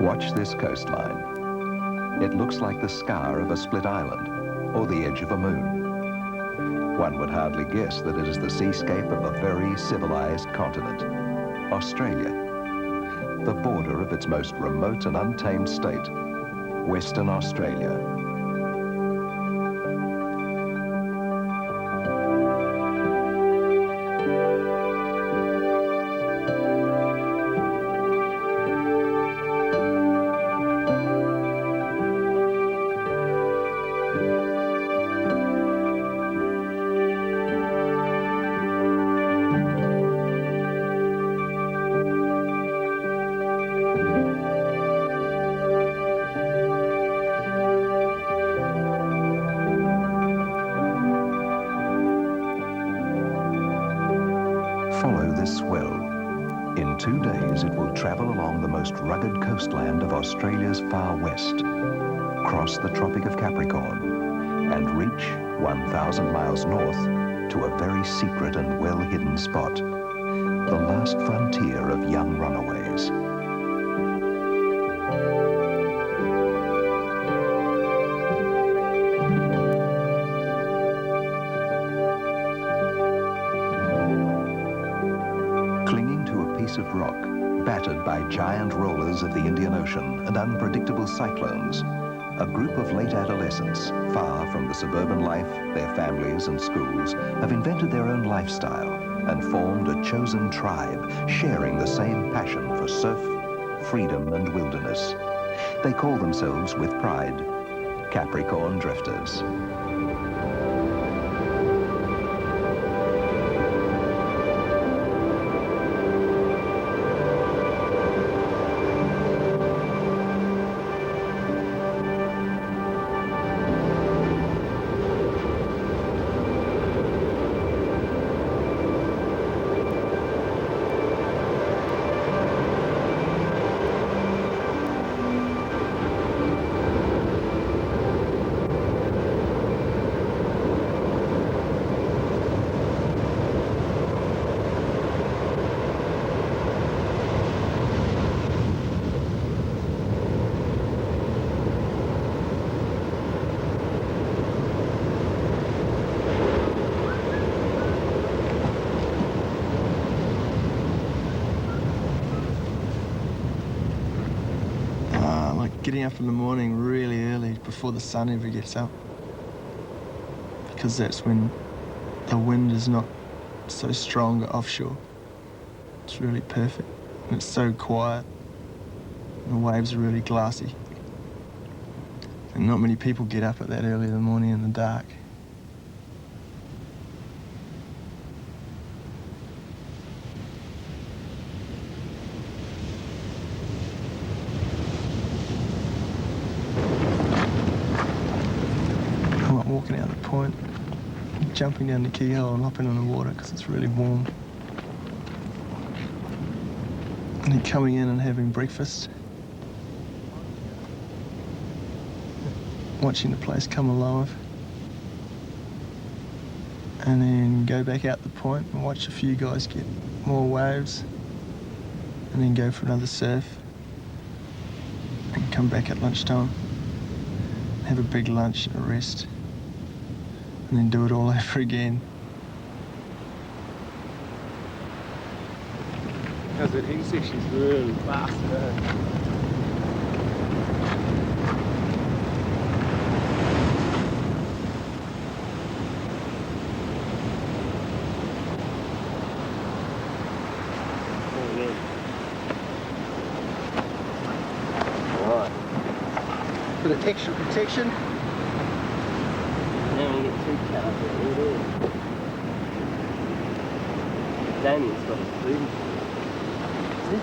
Watch this coastline. It looks like the scar of a split island or the edge of a moon. One would hardly guess that it is the seascape of a very civilized continent, Australia, the border of its most remote and untamed state, Western Australia. Follow this swell. In 2 days, it will travel along the most rugged coastland of Australia's far west, cross the Tropic of Capricorn, and reach 1,000 miles north to a very secret and well-hidden spot, the last frontier of young runaways. Of rock, battered by giant rollers of the Indian Ocean and unpredictable cyclones, a group of late adolescents, far from the suburban life, their families and schools, have invented their own lifestyle and formed a chosen tribe, sharing the same passion for surf, freedom and wilderness. They call themselves, with pride, Capricorn Drifters. Getting up in the morning really early before the sun ever gets up, because that's when the wind is not so strong offshore. It's really perfect, and it's so quiet, and the waves are really glassy, and not many people get up at that early in the morning in the dark. Walking out the point, jumping down the keyhole and hopping on the water because it's really warm. And then coming in and having breakfast. Watching the place come alive. And then go back out the point and watch a few guys get more waves. And then go for another surf. And come back at lunchtime. Have a big lunch and a rest. And then do it all over again. Because the hill section's really fast. Alright. For the extra protection. Daniel's got his food. Is it?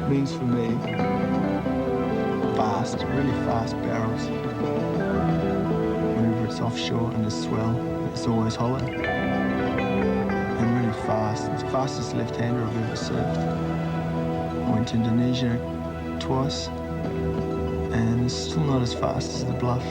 means for me fast, really fast barrels. Whenever it's offshore and there's swell, it's always hollow. And really fast. It's the fastest left-hander I've ever surfed. I went to Indonesia twice, and it's still not as fast as the bluff.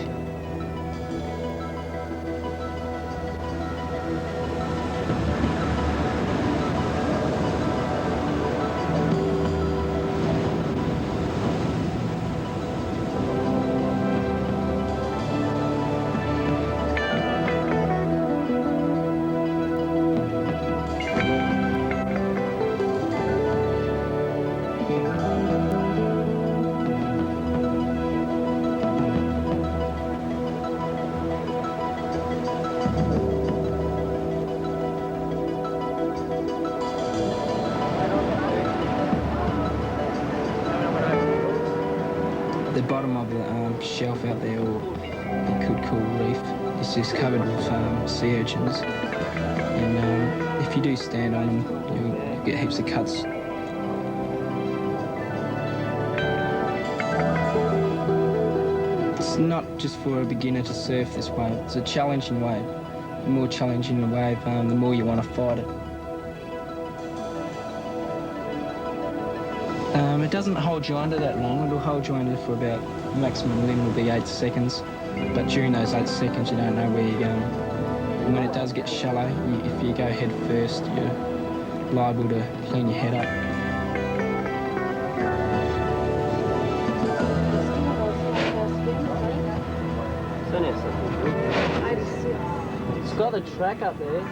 The bottom of the shelf out there, or you could call reef, is just covered with sea urchins. And if you do stand on them, you'll get heaps of cuts. It's not just for a beginner to surf this wave. It's a challenging wave. The more challenging the wave, the more you want to fight it. It doesn't hold you under that long. It'll hold you under for about, the maximum limit will be 8 seconds. But during those 8 seconds, you don't know where you're going. And when it does get shallow, if you go head first, you're liable to clean your head up. It's got a track up there.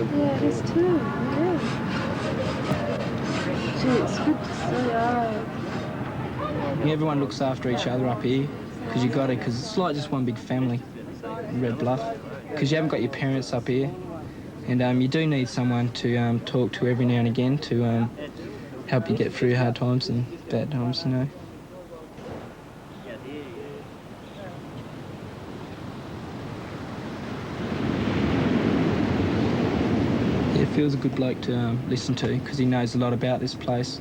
Yeah, it is too. Yeah. Gee, it's good to see. Everyone looks after each other up here because you got to, because it's like just one big family, Red Bluff. Because you haven't got your parents up here, and you do need someone to talk to every now and again to help you get through hard times and bad times, you know. Phil's a good bloke to listen to because he knows a lot about this place.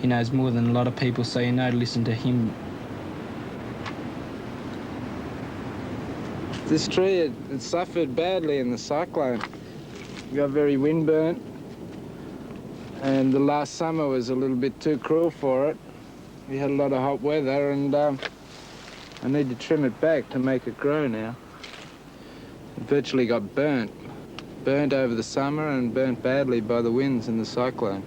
He knows more than a lot of people, so you know to listen to him. This tree, it suffered badly in the cyclone. It got very windburnt, and the last summer was a little bit too cruel for it. We had a lot of hot weather, and I need to trim it back to make it grow now. It virtually got burnt over the summer and burnt badly by the winds and the cyclone.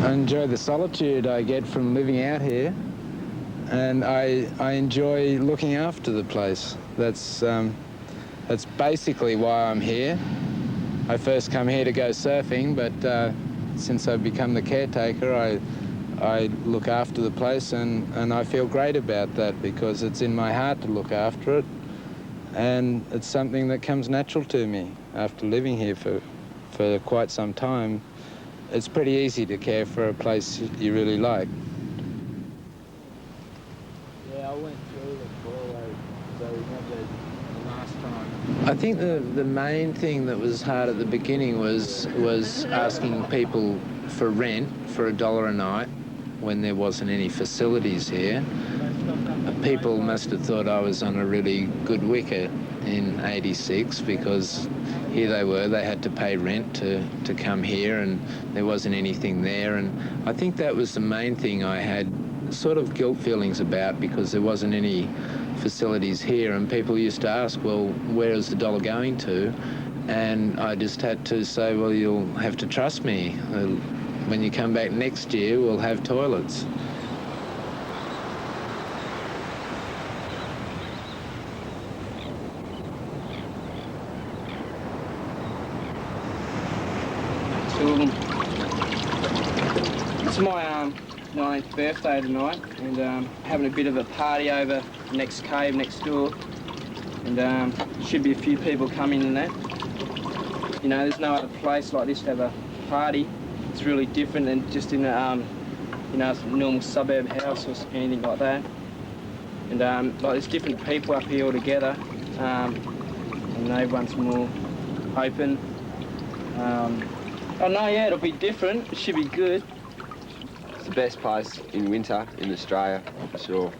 I enjoy the solitude I get from living out here, and I enjoy looking after the place. That's basically why I'm here. I first come here to go surfing, but since I've become the caretaker, I look after the place, and I feel great about that because it's in my heart to look after it, and it's something that comes natural to me after living here for quite some time. It's pretty easy to care for a place you really like. Yeah, I went through the four-way, so I remember the last time. I think the main thing that was hard at the beginning was asking people for rent for $1 a night when there wasn't any facilities here. People must have thought I was on a really good wicket in '86 because here they were, they had to pay rent to come here, and there wasn't anything there. And I think that was the main thing I had sort of guilt feelings about, because there wasn't any facilities here, and people used to ask, well, where is the dollar going to? And I just had to say, well, you'll have to trust me. When you come back next year, we'll have toilets. It's my 19th birthday tonight, and having a bit of a party over the next cave next door, and should be a few people coming in that. You know, there's no other place like this to have a party. It's really different than just in you know, a normal suburb house or anything like that. And like there's different people up here all together, and everyone's more open. I know, yeah, it'll be different. It should be good. It's the best place in winter in Australia, for sure.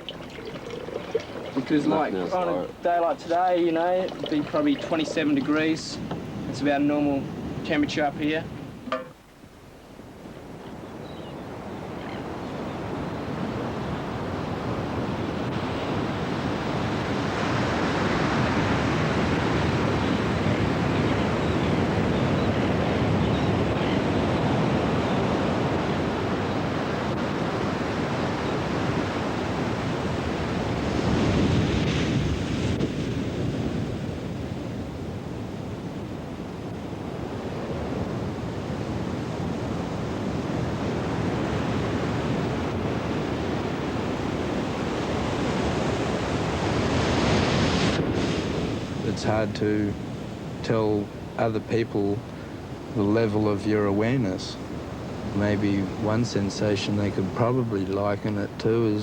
Because like on a day like today, you know, it'd be probably 27 degrees. It's about normal temperature up here. It's hard to tell other people the level of your awareness. Maybe one sensation they could probably liken it to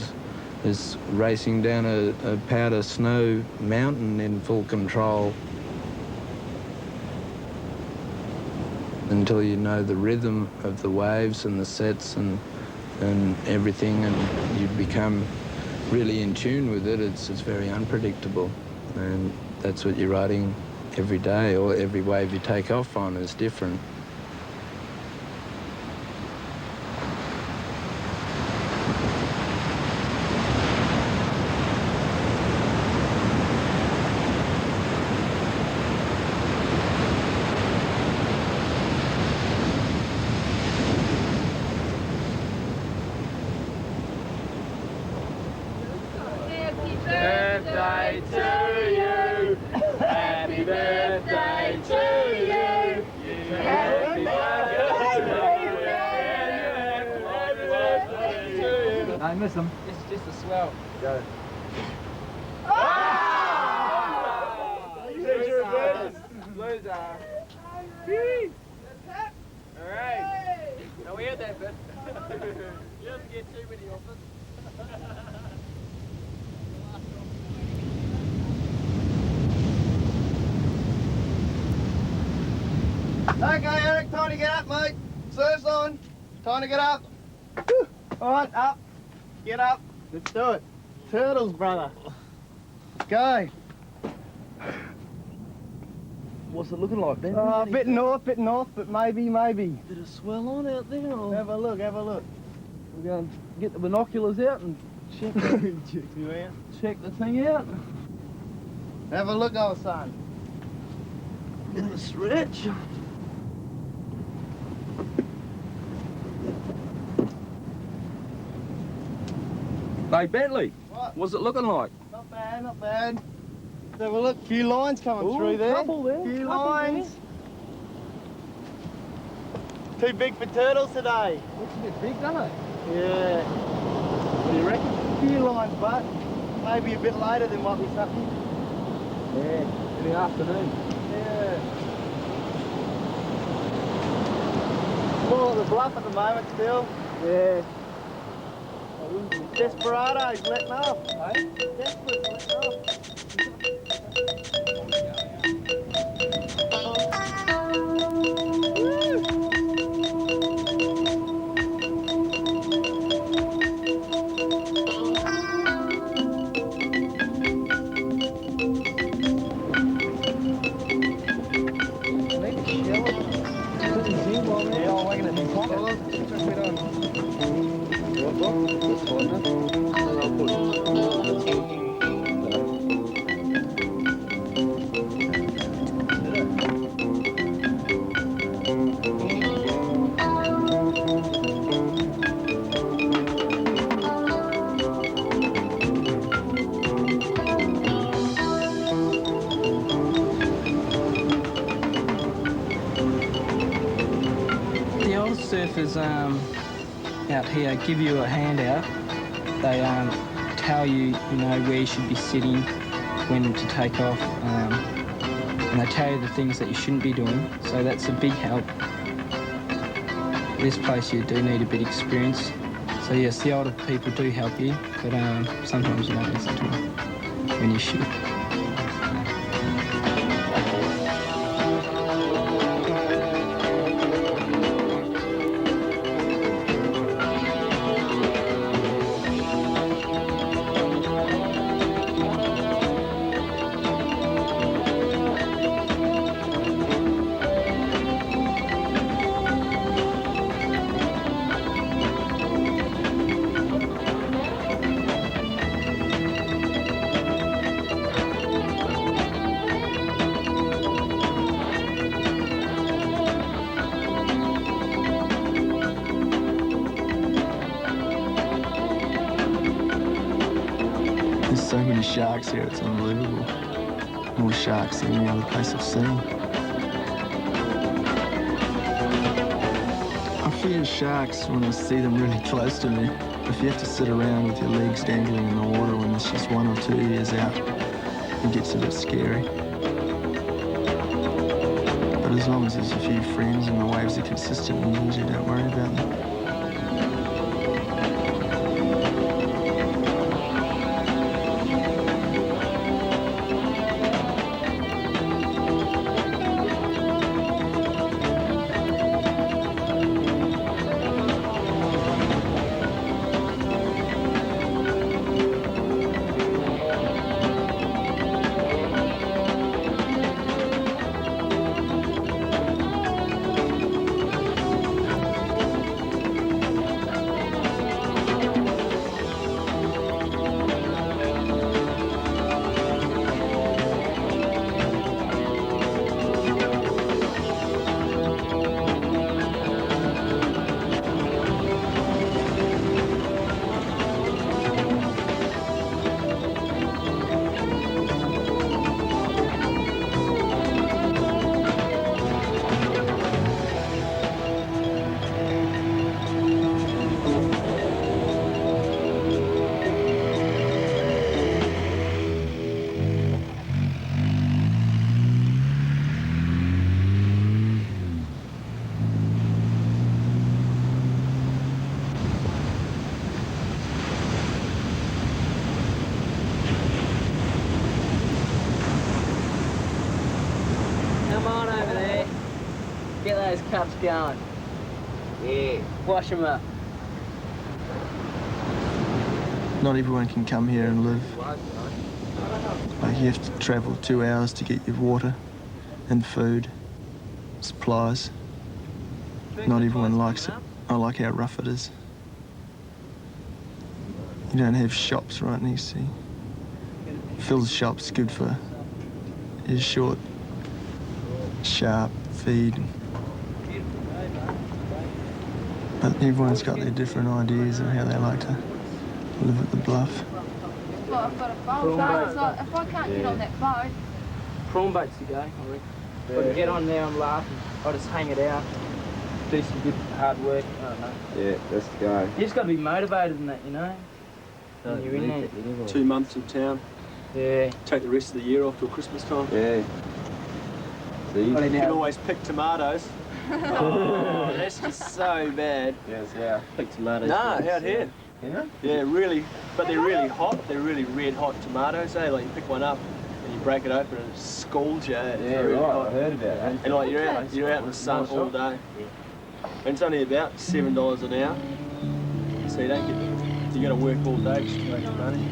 is racing down a powder snow mountain in full control until you know the rhythm of the waves and the sets and everything, and you become really in tune with it. It's very unpredictable, and that's what you're riding every day, or every wave you take off on is different. I miss them. This is just a swell. Go. Loser. All right. Now we had that bit. You don't get too many offers. Okay, Eric, time to get up, mate. Surf's on. Time to get up. All right, up. Get up. Let's do it. Turtles, brother. Let's go. What's it looking like, Ben? Bit north, but maybe. Did it swell on out there? Or Have a look. we're going to get the binoculars out and check check the thing out. Have a look, old son. Get a stretch. Hey, Bentley. What? What's it looking like? Not bad. Have a look. Few lines coming through there. Couple there. Few couple lines. Too big for turtles today. There. Looks a bit big, doesn't it? Yeah. What do you reckon? Few lines, but maybe a bit later there might be something. Yeah, in the afternoon. Yeah. More at the bluff at the moment still. Yeah. Desperados letting off. Hey? Desperate letting off. The old surfers out here give you a handout. They tell you, where you should be sitting, when to take off, and they tell you the things that you shouldn't be doing. So that's a big help. This place you do need a bit of experience So yes, the older people do help you, but sometimes you don't listen to them when you should. There's so many sharks here, it's unbelievable. More sharks than any other place I've seen. I fear sharks when I see them really close to me. If you have to sit around with your legs dangling in the water when there's just 1 or 2 years out, it gets a bit scary. But as long as there's a few friends and the waves are consistent, you usually don't worry about them. Come on over there. Get those cups going. Yeah. Wash them up. Not everyone can come here and live. Like you have to travel 2 hours to get your water and food, supplies. Not everyone likes it. I like how rough it is. You don't have shops right next to you. Phil's shop's good for his short, sharp feed. But everyone's got their different ideas of how they like to live at the bluff. Well, I've got a boat, so it's like, if I can't get on that boat... Prawn boats to go, I reckon. If I can get on there and laugh, I'll just hang it out, do some good hard work, I don't know. Yeah, let's go. You just got to be motivated in that, you know? When you're in there. 2 months in town. Yeah. Take the rest of the year off till Christmas time. Yeah. See? You can always pick tomatoes. Oh, that's just so bad. Yes, yeah. Pick tomatoes. Nah, out here. Yeah? Yeah, really, but they're really hot. They're really red hot tomatoes, eh? Like you pick one up and you break it open and it scalds you. It's Yeah, really right. hot. I heard about that. And like you're out in the sun all day. And it's only about $7 an hour. So you don't get, you got to work all day just to make some money.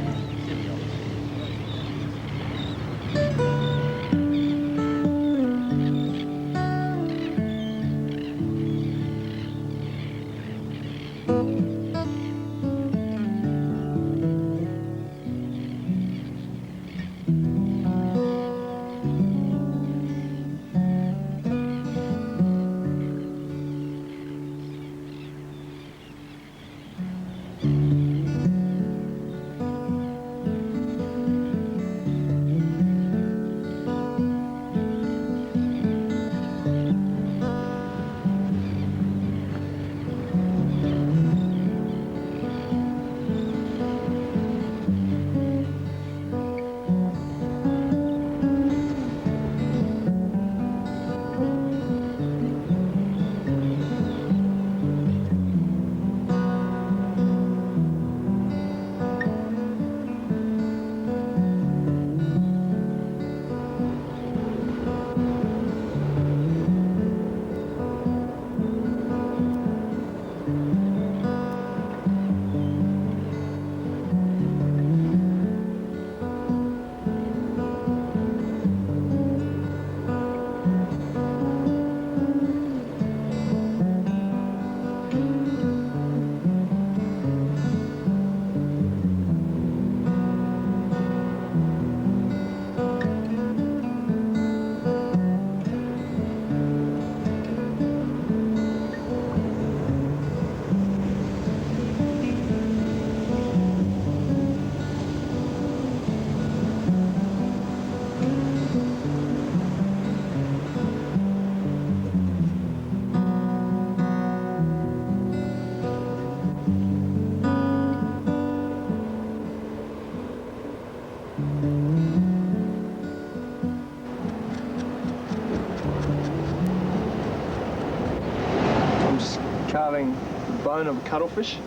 drying the bone of a cuttlefish,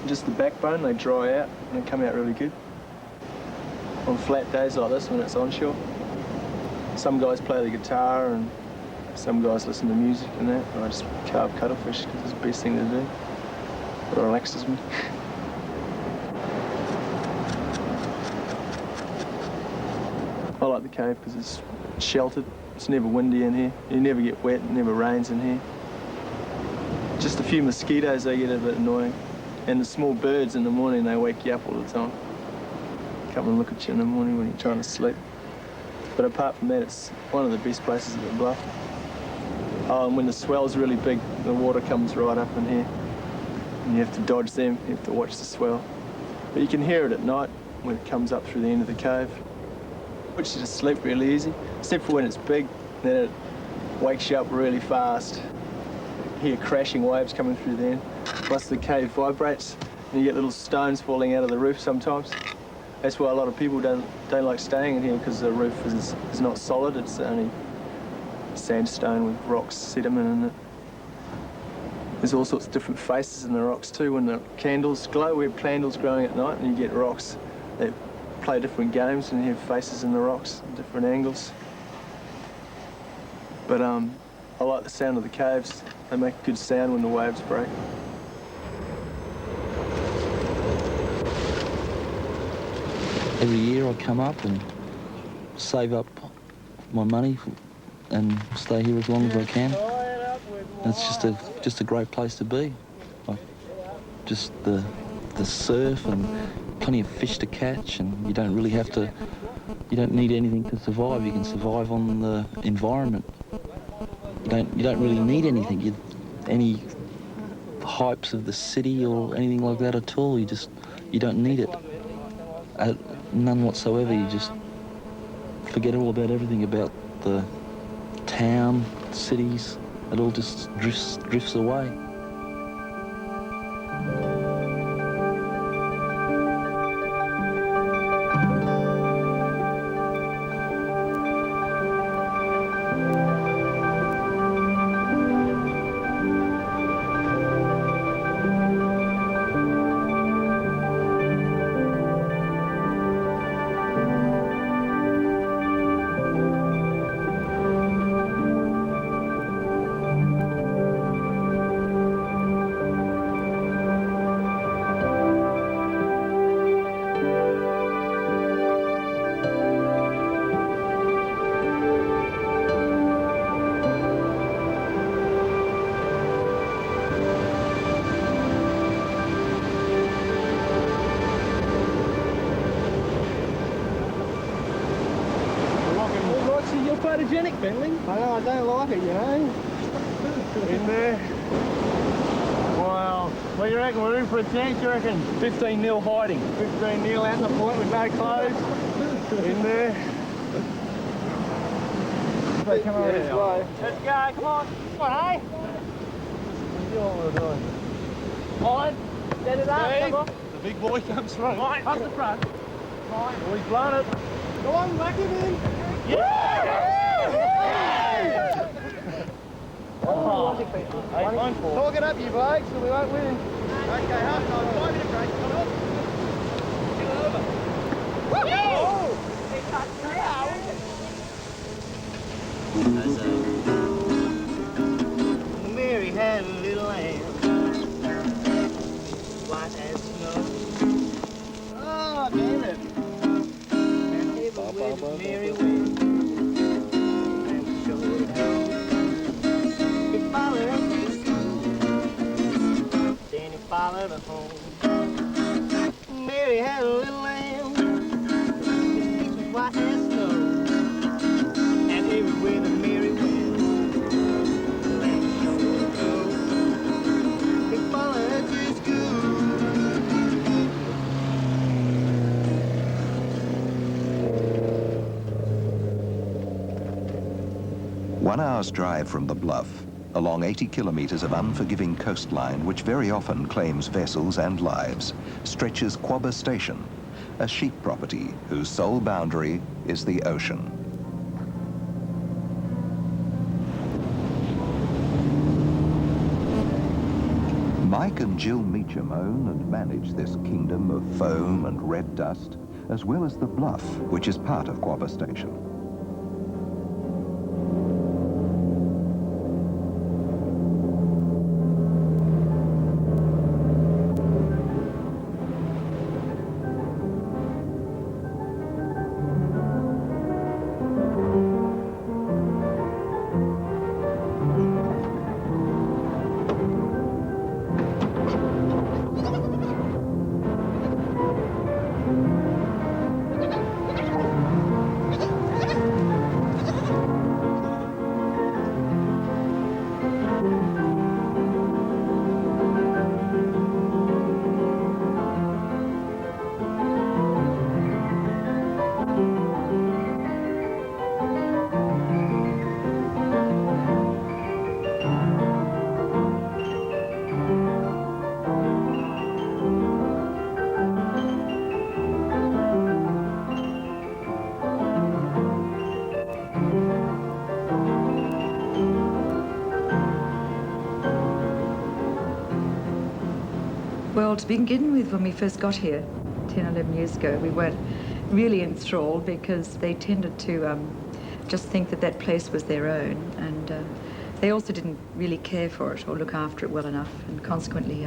just the backbone. They dry out and they come out really good. On flat days like this when it's onshore. Some guys play the guitar and some guys listen to music and that. And I just carve cuttlefish because it's the best thing to do. It relaxes me. I like the cave because it's sheltered. It's never windy in here. You never get wet, it never rains in here. Just a few mosquitoes, they get a bit annoying. And the small birds in the morning, they wake you up all the time. Come and look at you in the morning when you're trying to sleep. But apart from that, it's one of the best places at the bluff. Oh, and when the swell's really big, the water comes right up in here. And you have to dodge them, you have to watch the swell. But you can hear it at night when it comes up through the end of the cave. Puts you to sleep really easy, except for when it's big, then it wakes you up really fast. You hear crashing waves coming through there. Plus the cave vibrates, and you get little stones falling out of the roof sometimes. That's why a lot of people don't like staying in here, because the roof is not solid, it's only sandstone with rocks, sediment in it. There's all sorts of different faces in the rocks too. When the candles glow, we have candles glowing at night, and you get rocks that play different games, and you have faces in the rocks, different angles. But I like the sound of the caves. They make a good sound when the waves break. Every year I come up and save up my money and stay here as long as I can. And it's just a great place to be. Like, just the surf and plenty of fish to catch, and you don't really have to, you don't need anything to survive. You can survive on the environment. You don't really need anything. Any hypes of the city or anything like that at all. You don't need it. None whatsoever. You just forget all about everything about the town, cities. It all just drifts away. Photogenic, Bentley. I know, I don't like it, you know. In there. Wow. What do you reckon? We're in for a chance, you reckon? 15-0 hiding. 15-0 out the point with no clothes. In there. Hey, come on. Let's go. Let's go, come on. Come on, hey. You know what we're doing. On. Set it up. Steve, come on. the big boy comes through. Right, up the front. Right. Oh, he's blown it. Go on, whack him in. Yeah! Oh. Talk it up, you blokes, so we won't win. Okay, half time, 5 minute break. Come on. Get it over. Mary had a little lamb, white as snow. Oh, damn it. And everywhere Mary went, and showed her. He followed her to school, then he followed her home. Mary had a little lamb, his feet was white as snow, and everywhere that Mary went, the lamb showed her. He followed her to school. 1 hour's drive from the bluff, along 80 kilometers of unforgiving coastline which very often claims vessels and lives, stretches Quobba Station, a sheep property whose sole boundary is the ocean. Mike and Jill Meacham own and manage this kingdom of foam and red dust, as well as the bluff, which is part of Quabba Station. Well, to begin with, when we first got here 10, 11 years ago, we weren't really enthralled because they tended to just think that that place was their own, and they also didn't really care for it or look after it well enough, and consequently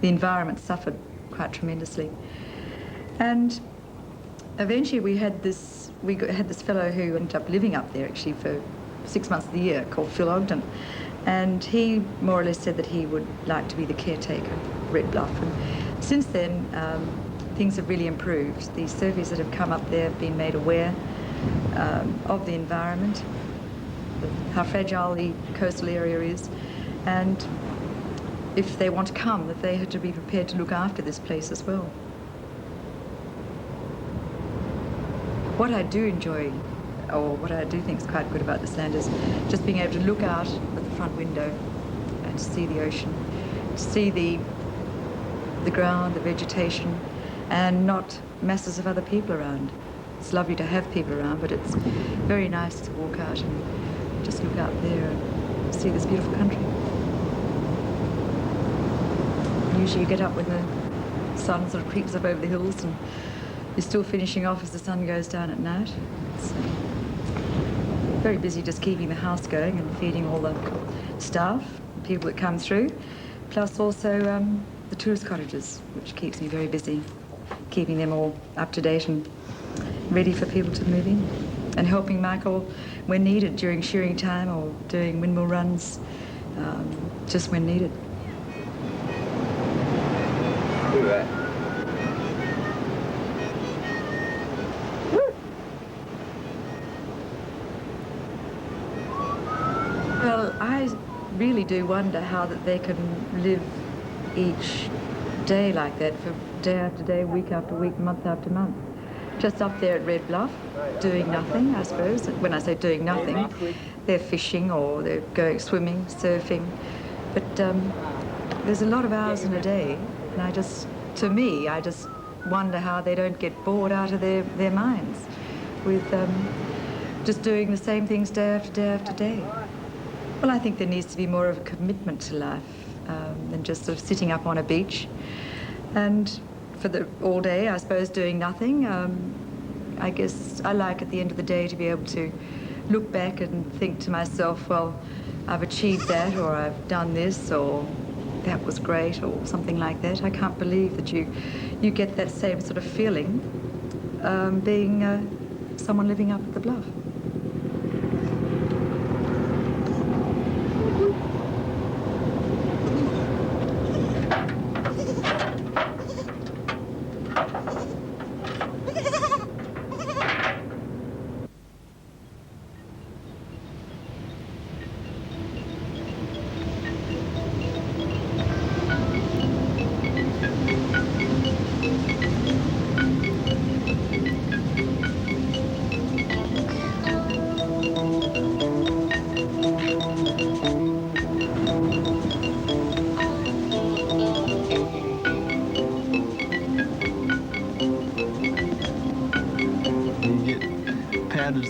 the environment suffered quite tremendously. And eventually we had this fellow who ended up living up there actually for 6 months of the year, called Phil Ogden, and he more or less said that he would like to be the caretaker of Red Bluff. And since then, things have really improved. The surveys that have come up there have been made aware of the environment, how fragile the coastal area is, and if they want to come, that they had to be prepared to look after this place as well. What I do enjoy, or what I do think is quite good about this land, is just being able to look out at the front window and see the ocean, see the ground, the vegetation, and not masses of other people around. It's lovely to have people around, but it's very nice to walk out and just look out there and see this beautiful country. Usually you get up when the sun sort of creeps up over the hills and you're still finishing off as the sun goes down at night. It's very busy just keeping the house going and feeding all the staff, people that come through, plus also the tourist cottages, which keeps me very busy, keeping them all up to date and ready for people to move in, and helping Michael when needed during shearing time or doing windmill runs, just when needed. Look at that. Well, I really do wonder how that they can live each day like that, for day after day, week after week, month after month. Just up there at Red Bluff, doing nothing, I suppose. When I say doing nothing, they're fishing or they're going swimming, surfing. But there's a lot of hours in a day, and I just wonder how they don't get bored out of their minds with just doing the same things day after day after day. Well, I think there needs to be more of a commitment to life than just sort of sitting up on a beach and for all day, I suppose, doing nothing. I guess I like at the end of the day to be able to look back and think to myself, well, I've achieved that, or I've done this, or that was great, or something like that. I can't believe that you get that same sort of feeling being someone living up at the Bluff.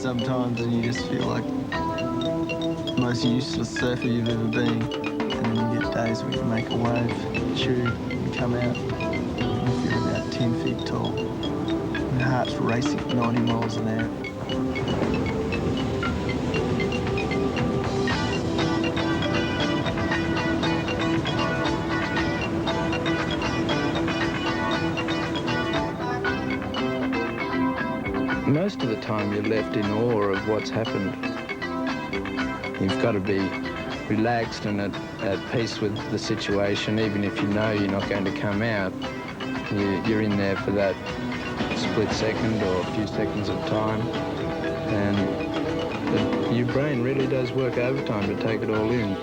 Sometimes, and you just feel like the most useless surfer you've ever been, and then you get days we can make a wave, tube, and come out and feel about 10 feet tall. My heart's racing at 90 miles an hour. Most of the time you're left in awe of what's happened. You've got to be relaxed and at peace with the situation, even if you know you're not going to come out. You're in there for that split second or a few seconds of time, and your brain really does work overtime to take it all in.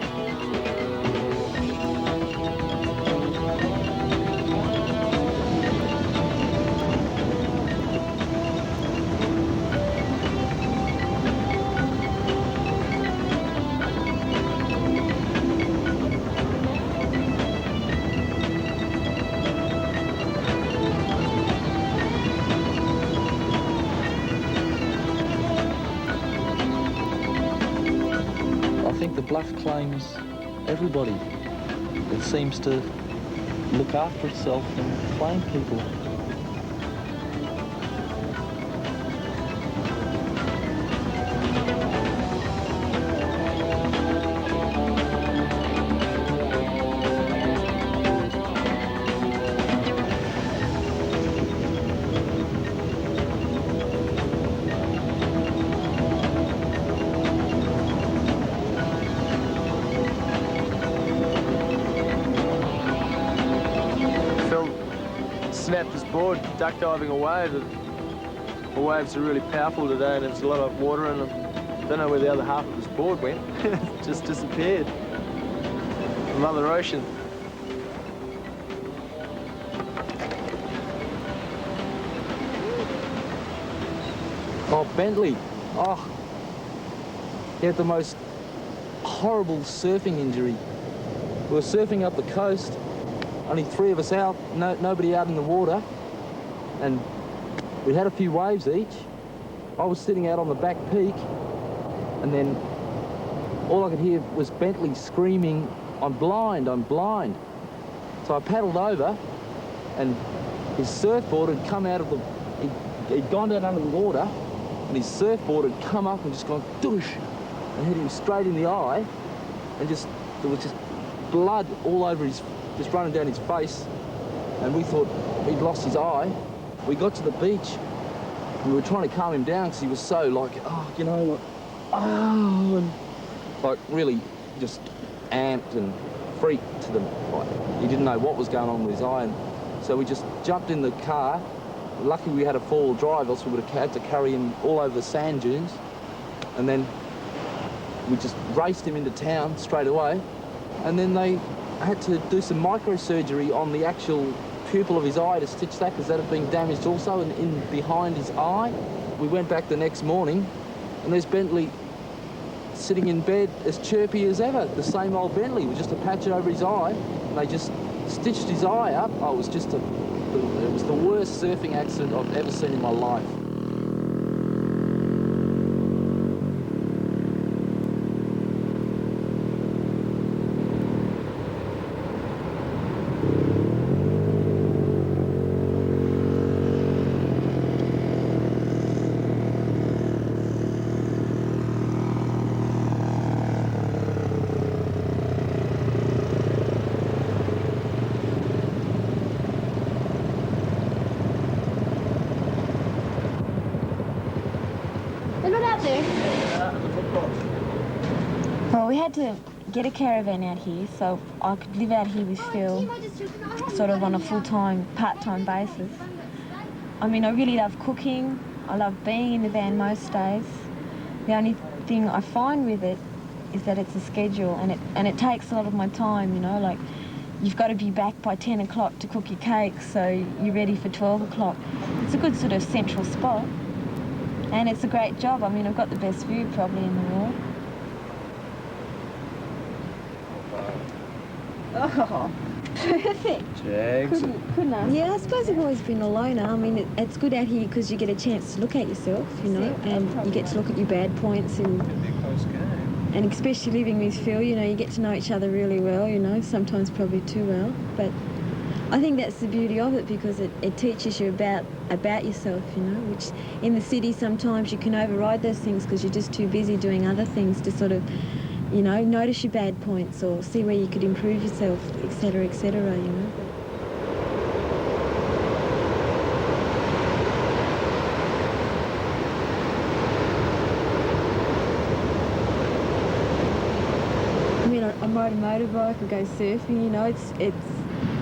The bluff claims everybody. It seems to look after itself and claim people. Snapped his board, duck diving a wave. The waves are really powerful today and there's a lot of water in them. Don't know where the other half of his board went. It just disappeared. Mother Ocean. Oh, Bentley. Oh, he had the most horrible surfing injury. We were surfing up the coast, only 3 of us out, nobody out in the water, and we had a few waves each. I was sitting out on the back peak, and then all I could hear was Bentley screaming, "I'm blind, I'm blind." So I paddled over, and his surfboard had come out of the... He'd gone down under the water, and his surfboard had come up and just gone doosh, and hit him straight in the eye, and there was just blood all over his... just running down his face, and we thought he'd lost his eye. We got to the beach. We were trying to calm him down because he was so like, oh, you know, like, oh, and like really just amped and freaked to them. Like, he didn't know what was going on with his eye, and so we just jumped in the car. Lucky we had a 4-wheel drive, else we would have had to carry him all over the sand dunes. And then we just raced him into town straight away, and then they had to do some microsurgery on the actual pupil of his eye to stitch that because that had been damaged also and in behind his eye. We went back the next morning and there's Bentley sitting in bed as chirpy as ever, the same old Bentley with just a patch over his eye, and they just stitched his eye up. Oh, it was just it was the worst surfing accident I've ever seen in my life. Well, we had to get a caravan out here so I could live out here with Phil sort of on a full-time, part-time basis. I mean, I really love cooking. I love being in the van most days. The only thing I find with it is that it's a schedule and it takes a lot of my time, you know, like you've got to be back by 10 o'clock to cook your cake so you're ready for 12 o'clock. It's a good sort of central spot and it's a great job. I mean, I've got the best view probably in the world. Oh, perfect. Jags. Couldn't I? Yeah, I suppose I've always been a loner. I mean, it's good out here because you get a chance to look at yourself, you know, and you get to look at your bad points and And especially living with Phil, you know, you get to know each other really well, you know, sometimes probably too well. But I think that's the beauty of it, because it teaches you about yourself, you know, which in the city sometimes you can override those things because you're just too busy doing other things to sort of, you know, notice your bad points or see where you could improve yourself, etc., you know. I mean, I ride a motorbike, I go surfing, you know, it's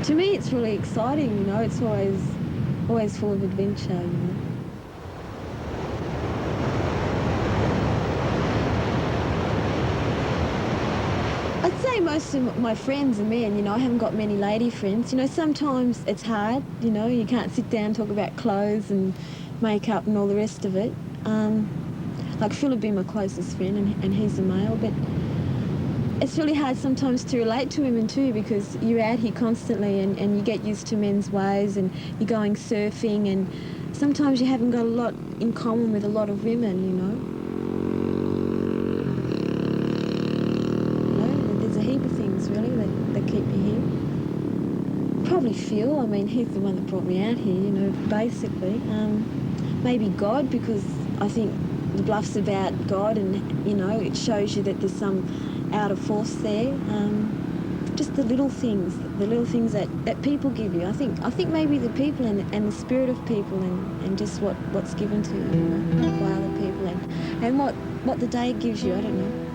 to me it's really exciting, you know, it's always full of adventure, you know. I'd say most of my friends are men, you know, I haven't got many lady friends. You know, sometimes it's hard, you know, you can't sit down and talk about clothes and makeup and all the rest of it. Like Phil would be my closest friend and he's a male, but it's really hard sometimes to relate to women too, because you're out here constantly and you get used to men's ways and you're going surfing, and sometimes you haven't got a lot in common with a lot of women, you know. There's a heap of things really that keep me here. Probably Phil, I mean, he's the one that brought me out here, you know, basically. Maybe God, because I think the bluff's about God and, you know, it shows you that there's some outer force there. Just the little things that people give you. I think maybe the people and the spirit of people and just what's given to you, by other people and what the day gives you, I don't know.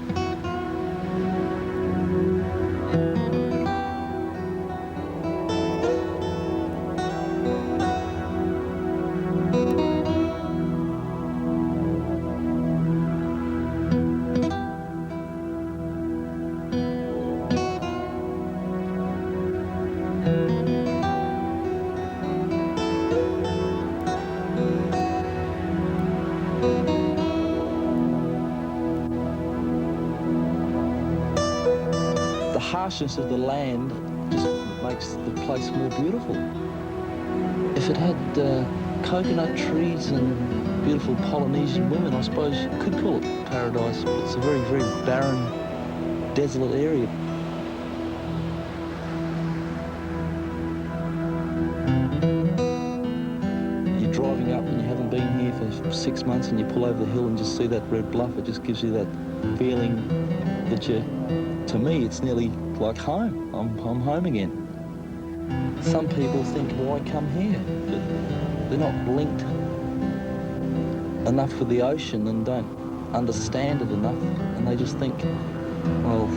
The harshness of the land just makes the place more beautiful. If it had coconut trees and beautiful Polynesian women, I suppose you could call it paradise, but it's a very, very barren, desolate area. You're driving up and you haven't been here for 6 months and you pull over the hill and just see that red bluff. It just gives you that feeling that to me, it's nearly like home. I'm home again. Some people think, why come here? But they're not linked enough with the ocean and don't understand it enough. And they just think, well,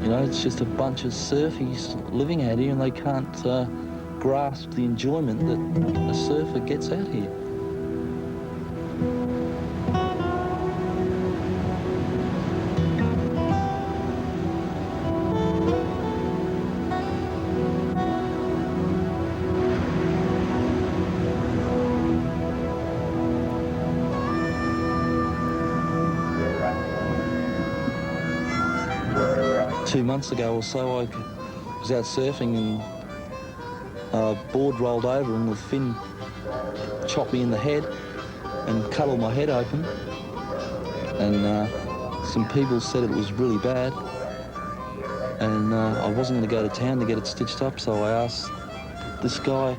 you know, it's just a bunch of surfies living out here and they can't grasp the enjoyment that a surfer gets out here. Two months ago or so, I was out surfing and a board rolled over and the fin chopped me in the head and cut all my head open. And some people said it was really bad. And I wasn't going to go to town to get it stitched up, so I asked this guy,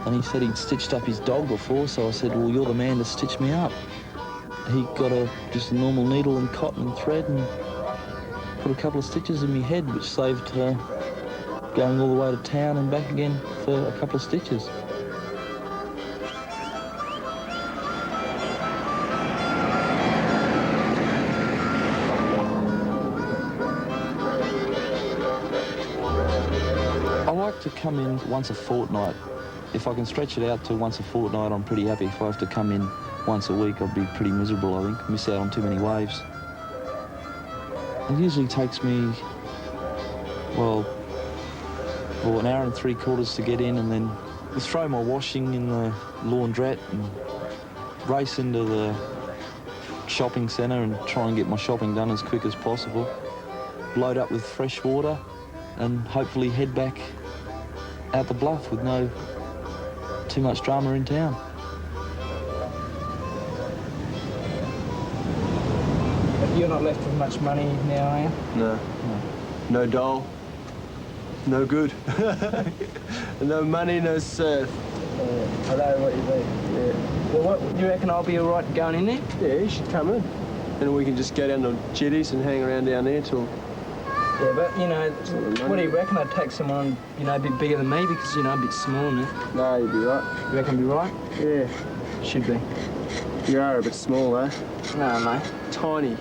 and he said he'd stitched up his dog before, so I said, well, you're the man to stitch me up. He got just a normal needle and cotton and thread and put a couple of stitches in my head, which saved going all the way to town and back again for a couple of stitches. I like to come in once a fortnight. If I can stretch it out to once a fortnight, I'm pretty happy. If I have to come in once a week, I'd be pretty miserable, I think. Miss out on too many waves. It usually takes me, well, an hour and 3/4 to get in, and then just throw my washing in the laundrette and race into the shopping centre and try and get my shopping done as quick as possible. Load up with fresh water and hopefully head back out the bluff with no too much drama in town. You're not left with much money now, are you? No. No doll. No good. No money, no surf. I know what you mean. Yeah. Well, what, you reckon I'll be all right going in there? Yeah, you should come in. And we can just go down to jetties and hang around down there till... Yeah, but, you know, what do you reckon? I'd take someone, you know, a bit bigger than me because, you know, a bit small now. No, you'd be right. You reckon I'd be right? Yeah. Should be. You are a bit small, eh? No, mate. Tiny.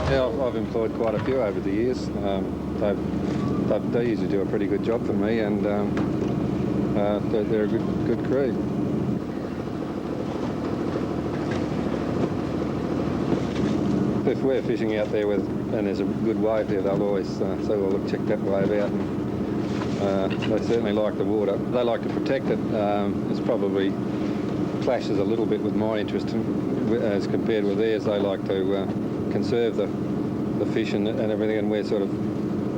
Yeah, I've employed quite a few over the years. They usually do a pretty good job for me, and they're a good crew. If we're fishing out there and there's a good wave there, they'll always say, well, look, check that wave out. And they certainly like the water. They like to protect it. It's probably clashes a little bit with my interest as compared with theirs. They like to conserve the fish and everything, and we're sort of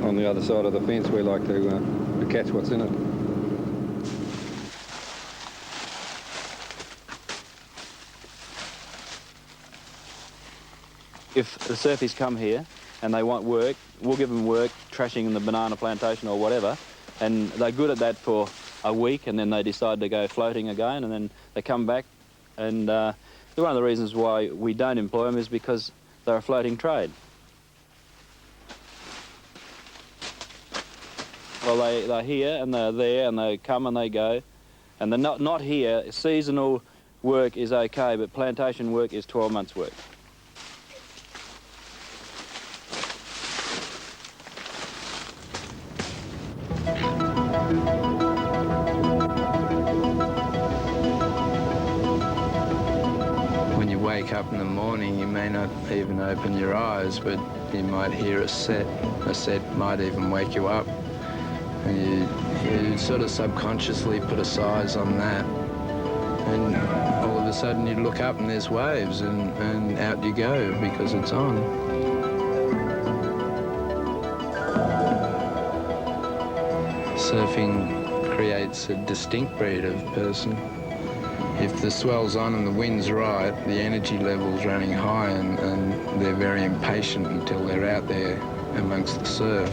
on the other side of the fence. We like to catch what's in it. If the surfies come here and they want work, we'll give them work, trashing in the banana plantation or whatever, and they're good at that for a week, and then they decide to go floating again, and then they come back. And one of the reasons why we don't employ them is because they're a floating trade. Well, they're here and they're there and they come and they go, and they're not here. Seasonal work is okay, but plantation work is 12 months' work. When you wake up in the morning, you may not even open your eyes, but you might hear a set. A set might even wake you up. And you sort of subconsciously put a size on that. And all of a sudden you look up and there's waves, and out you go because it's on. Surfing creates a distinct breed of person. If the swell's on and the wind's right, the energy level's running high, and they're very impatient until they're out there amongst the surf.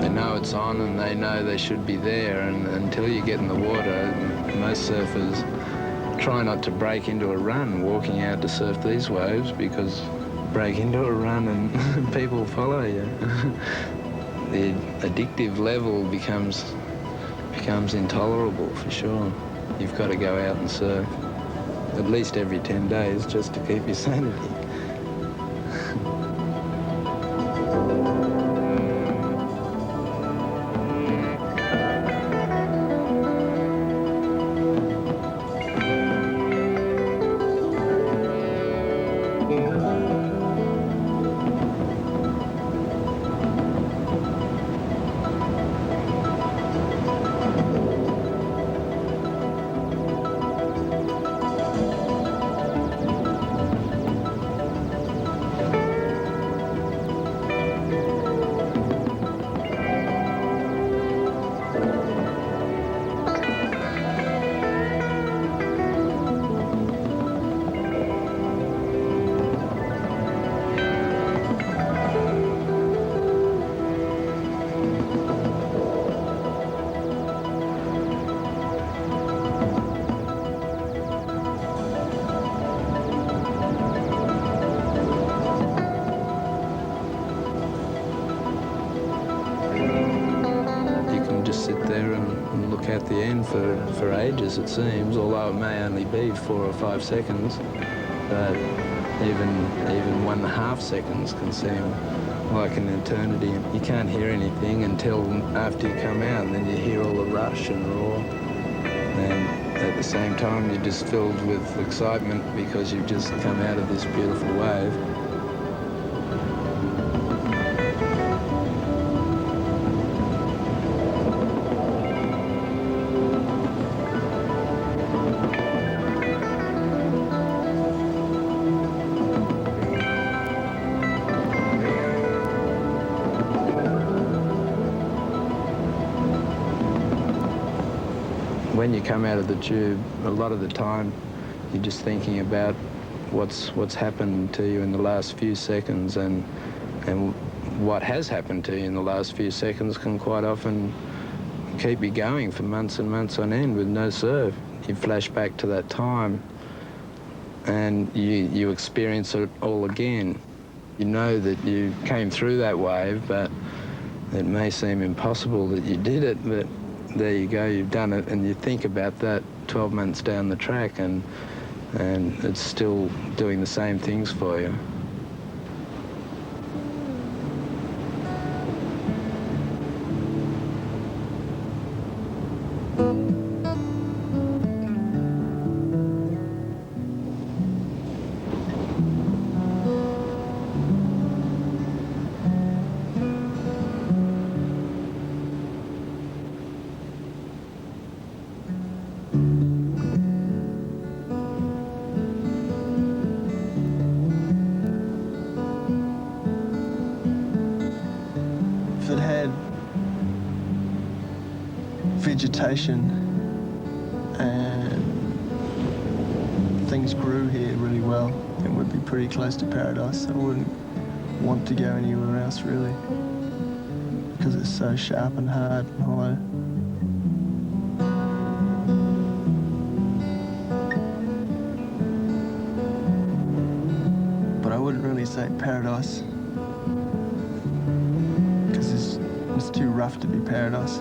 They know it's on and they know they should be there, and until you get in the water, most surfers try not to break into a run walking out to surf these waves, because break into a run and people follow you. The addictive level becomes intolerable for sure. You've got to go out and surf at least every 10 days just to keep your sanity. for ages, it seems, although it may only be 4 or 5 seconds. But even 1.5 seconds can seem like an eternity. You can't hear anything until after you come out, and then you hear all the rush and roar. And at the same time, you're just filled with excitement because you've just come out of this beautiful wave. When you come out of the tube, a lot of the time you're just thinking about what's happened to you in the last few seconds, and what has happened to you in the last few seconds can quite often keep you going for months and months on end with no serve. You flash back to that time and you experience it all again. You know that you came through that wave, but it may seem impossible that you did it, but there you go, you've done it, and you think about that 12 months down the track, and it's still doing the same things for you. If it had vegetation and things grew here really well, it would be pretty close to paradise. I wouldn't want to go anywhere else really, because it's so sharp and hard and hollow. But I wouldn't really say paradise, because it's too rough to be paradise.